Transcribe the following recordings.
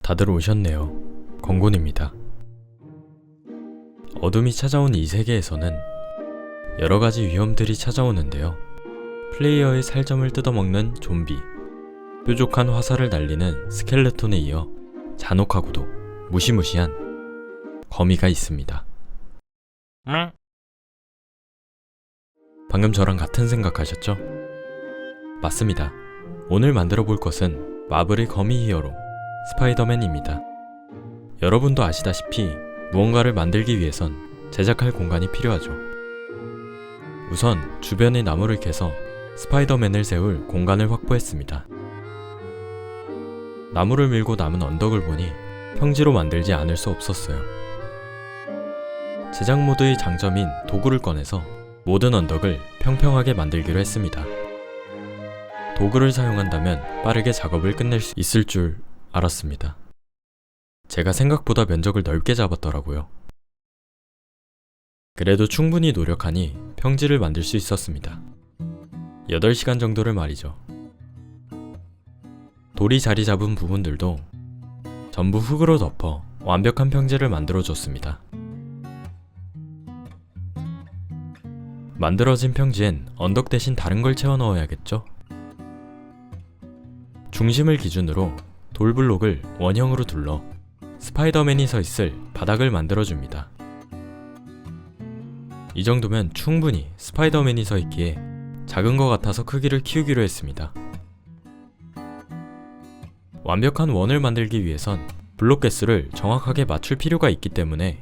다들 오셨네요. 권곤입니다. 어둠이 찾아온 이 세계에서는 여러가지 위험들이 찾아오는데요. 플레이어의 살점을 뜯어먹는 좀비, 뾰족한 화살을 날리는 스켈레톤에 이어 잔혹하고도 무시무시한 거미가 있습니다. 방금 저랑 같은 생각하셨죠? 맞습니다. 오늘 만들어 볼 것은 마블의 거미 히어로 스파이더맨입니다. 여러분도 아시다시피 무언가를 만들기 위해선 제작할 공간이 필요하죠. 우선 주변의 나무를 캐서 스파이더맨을 세울 공간을 확보했습니다. 나무를 밀고 남은 언덕을 보니 평지로 만들지 않을 수 없었어요. 제작 모드의 장점인 도구를 꺼내서 모든 언덕을 평평하게 만들기로 했습니다. 도구를 사용한다면 빠르게 작업을 끝낼 수 있을 줄 알았습니다. 제가 생각보다 면적을 넓게 잡았더라고요. 그래도 충분히 노력하니 평지를 만들 수 있었습니다. 8시간 정도를 말이죠. 돌이 자리 잡은 부분들도 전부 흙으로 덮어 완벽한 평지를 만들어줬습니다. 만들어진 평지엔 언덕 대신 다른 걸 채워 넣어야겠죠? 중심을 기준으로 돌블록을 원형으로 둘러 스파이더맨이 서 있을 바닥을 만들어줍니다. 이 정도면 충분히 스파이더맨이 서 있기에 작은 것 같아서 크기를 키우기로 했습니다. 완벽한 원을 만들기 위해선 블록 개수를 정확하게 맞출 필요가 있기 때문에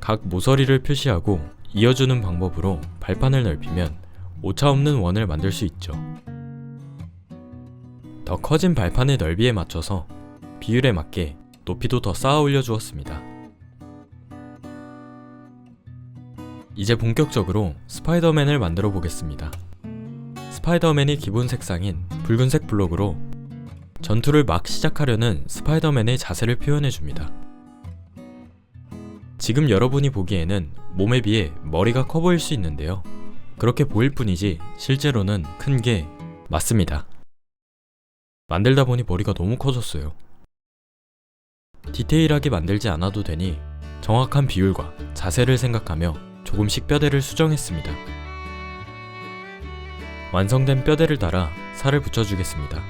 각 모서리를 표시하고 이어주는 방법으로 발판을 넓히면 오차없는 원을 만들 수 있죠. 더 커진 발판의 넓이에 맞춰서 비율에 맞게 높이도 더 쌓아 올려 주었습니다. 이제 본격적으로 스파이더맨을 만들어 보겠습니다. 스파이더맨이 기본 색상인 붉은색 블록으로 전투를 막 시작하려는 스파이더맨의 자세를 표현해 줍니다. 지금 여러분이 보기에는 몸에 비해 머리가 커 보일 수 있는데요. 그렇게 보일 뿐이지 실제로는 큰 게 맞습니다. 만들다 보니 머리가 너무 커졌어요. 디테일하게 만들지 않아도 되니 정확한 비율과 자세를 생각하며 조금씩 뼈대를 수정했습니다. 완성된 뼈대를 달아 살을 붙여주겠습니다.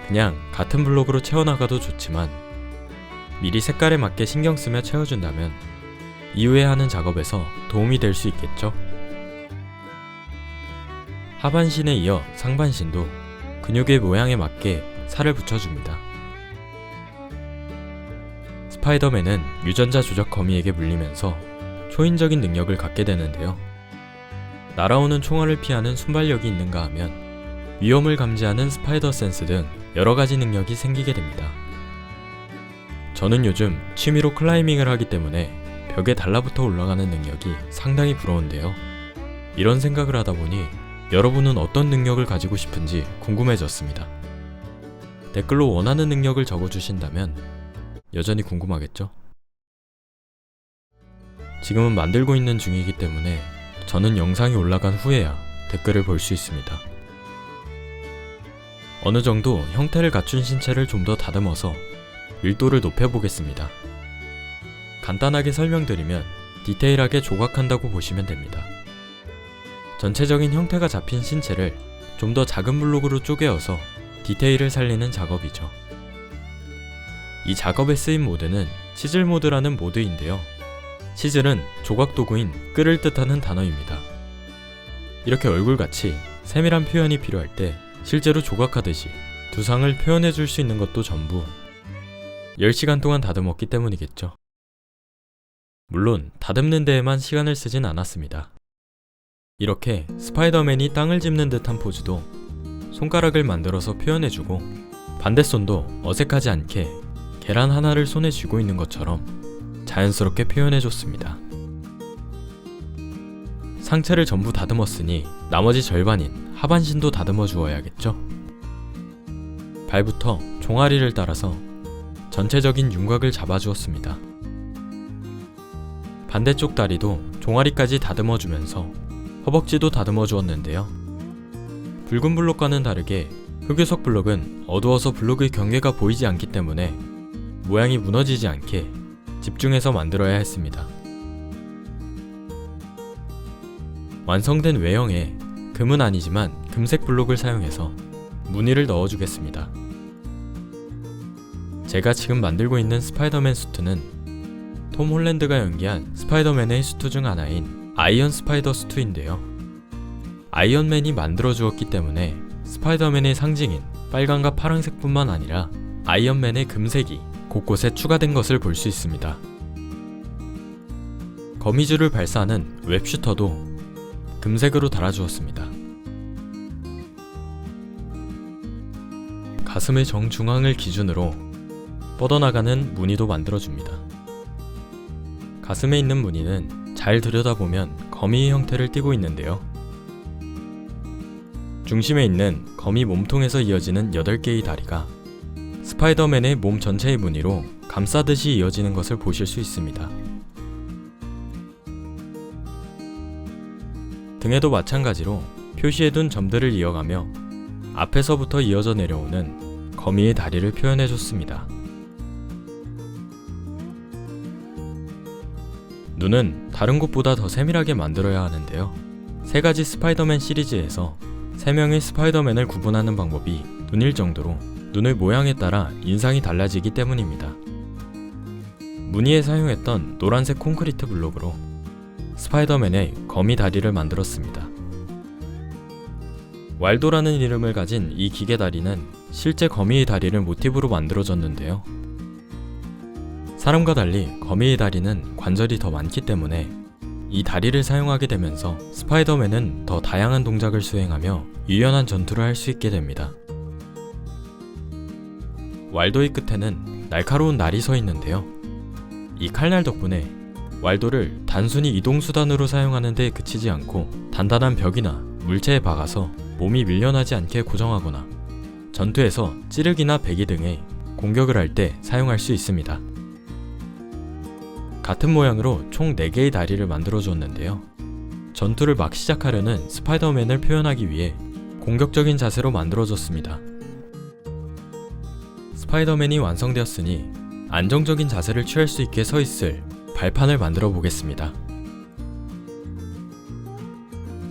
그냥 같은 블록으로 채워나가도 좋지만 미리 색깔에 맞게 신경 쓰며 채워준다면 이후에 하는 작업에서 도움이 될 수 있겠죠? 하반신에 이어 상반신도 근육의 모양에 맞게 살을 붙여줍니다. 스파이더맨은 유전자 조작 거미에게 물리면서 초인적인 능력을 갖게 되는데요. 날아오는 총알을 피하는 순발력이 있는가 하면 위험을 감지하는 스파이더 센스 등 여러가지 능력이 생기게 됩니다. 저는 요즘 취미로 클라이밍을 하기 때문에 벽에 달라붙어 올라가는 능력이 상당히 부러운데요. 이런 생각을 하다 보니 여러분은 어떤 능력을 가지고 싶은지 궁금해졌습니다. 댓글로 원하는 능력을 적어주신다면 여전히 궁금하겠죠? 지금은 만들고 있는 중이기 때문에 저는 영상이 올라간 후에야 댓글을 볼 수 있습니다. 어느 정도 형태를 갖춘 신체를 좀 더 다듬어서 밀도를 높여보겠습니다. 간단하게 설명드리면 디테일하게 조각한다고 보시면 됩니다. 전체적인 형태가 잡힌 신체를 좀 더 작은 블록으로 쪼개어서 디테일을 살리는 작업이죠. 이 작업에 쓰인 모드는 치즐 모드라는 모드인데요. 치즐은 조각 도구인 끌을 뜻하는 단어입니다. 이렇게 얼굴같이 세밀한 표현이 필요할 때 실제로 조각하듯이 두상을 표현해 줄 수 있는 것도 전부 10시간 동안 다듬었기 때문이겠죠. 물론 다듬는 데에만 시간을 쓰진 않았습니다. 이렇게 스파이더맨이 땅을 짚는 듯한 포즈도 손가락을 만들어서 표현해주고 반대손도 어색하지 않게 계란 하나를 손에 쥐고 있는 것처럼 자연스럽게 표현해줬습니다. 상체를 전부 다듬었으니 나머지 절반인 하반신도 다듬어 주어야겠죠? 발부터 종아리를 따라서 전체적인 윤곽을 잡아주었습니다. 반대쪽 다리도 종아리까지 다듬어 주면서 허벅지도 다듬어 주었는데요. 붉은 블록과는 다르게 흑요석 블록은 어두워서 블록의 경계가 보이지 않기 때문에 모양이 무너지지 않게 집중해서 만들어야 했습니다. 완성된 외형에 금은 아니지만 금색 블록을 사용해서 무늬를 넣어주겠습니다. 제가 지금 만들고 있는 스파이더맨 수트는 톰 홀랜드가 연기한 스파이더맨의 수트 중 하나인 아이언 스파이더 수트인데요. 아이언맨이 만들어주었기 때문에 스파이더맨의 상징인 빨강과 파란색뿐만 아니라 아이언맨의 금색이 곳곳에 추가된 것을 볼 수 있습니다. 거미줄을 발사하는 웹슈터도 금색으로 달아주었습니다. 가슴의 정중앙을 기준으로 뻗어나가는 무늬도 만들어줍니다. 가슴에 있는 무늬는 잘 들여다보면 거미의 형태를 띠고 있는데요. 중심에 있는 거미 몸통에서 이어지는 8개의 다리가 스파이더맨의 몸 전체의 무늬로 감싸듯이 이어지는 것을 보실 수 있습니다. 등에도 마찬가지로 표시해둔 점들을 이어가며 앞에서부터 이어져 내려오는 거미의 다리를 표현해줬습니다. 눈은 다른 곳보다 더 세밀하게 만들어야 하는데요. 3가지 스파이더맨 시리즈에서 3명의 스파이더맨을 구분하는 방법이 눈일 정도로 눈의 모양에 따라 인상이 달라지기 때문입니다. 무늬에 사용했던 노란색 콘크리트 블록으로 스파이더맨의 거미 다리를 만들었습니다. 왈도라는 이름을 가진 이 기계 다리는 실제 거미의 다리를 모티브로 만들어졌는데요. 사람과 달리 거미의 다리는 관절이 더 많기 때문에 이 다리를 사용하게 되면서 스파이더맨은 더 다양한 동작을 수행하며 유연한 전투를 할 수 있게 됩니다. 왈도의 끝에는 날카로운 날이 서 있는데요. 이 칼날 덕분에 왈도를 단순히 이동수단으로 사용하는 데 그치지 않고 단단한 벽이나 물체에 박아서 몸이 밀려나지 않게 고정하거나 전투에서 찌르기나 베기 등의 공격을 할 때 사용할 수 있습니다. 같은 모양으로 총 4개의 다리를 만들어줬는데요. 전투를 막 시작하려는 스파이더맨을 표현하기 위해 공격적인 자세로 만들어줬습니다. 스파이더맨이 완성되었으니 안정적인 자세를 취할 수 있게 서 있을 발판을 만들어 보겠습니다.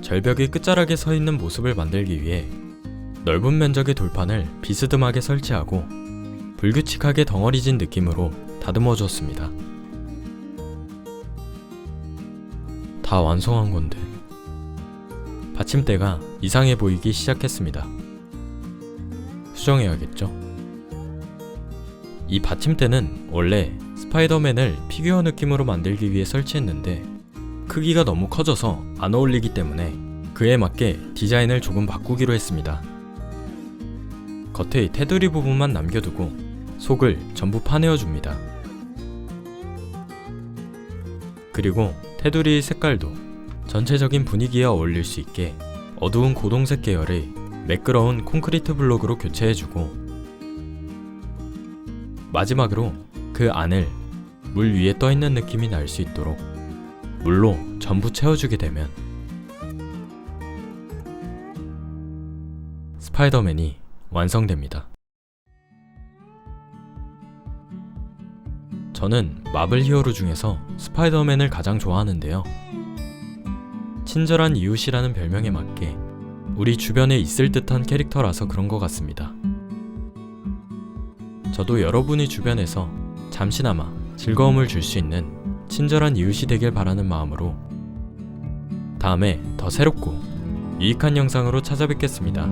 절벽의 끝자락에 서 있는 모습을 만들기 위해 넓은 면적의 돌판을 비스듬하게 설치하고 불규칙하게 덩어리진 느낌으로 다듬어 주었습니다. 다 완성한 건데. 받침대가 이상해 보이기 시작했습니다. 수정해야겠죠? 이 받침대는 원래 스파이더맨을 피규어 느낌으로 만들기 위해 설치했는데 크기가 너무 커져서 안 어울리기 때문에 그에 맞게 디자인을 조금 바꾸기로 했습니다. 겉의 테두리 부분만 남겨두고 속을 전부 파내어줍니다. 그리고 테두리의 색깔도 전체적인 분위기에 어울릴 수 있게 어두운 고동색 계열의 매끄러운 콘크리트 블록으로 교체해주고 마지막으로 그 안을 물 위에 떠있는 느낌이 날 수 있도록 물로 전부 채워주게 되면 스파이더맨이 완성됩니다. 저는 마블 히어로 중에서 스파이더맨을 가장 좋아하는데요. 친절한 이웃이라는 별명에 맞게 우리 주변에 있을 듯한 캐릭터라서 그런 것 같습니다. 저도 여러분의 주변에서 잠시나마 즐거움을 줄 수 있는 친절한 이웃이 되길 바라는 마음으로 다음에 더 새롭고 유익한 영상으로 찾아뵙겠습니다.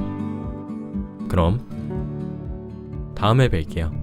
그럼 다음에 뵐게요.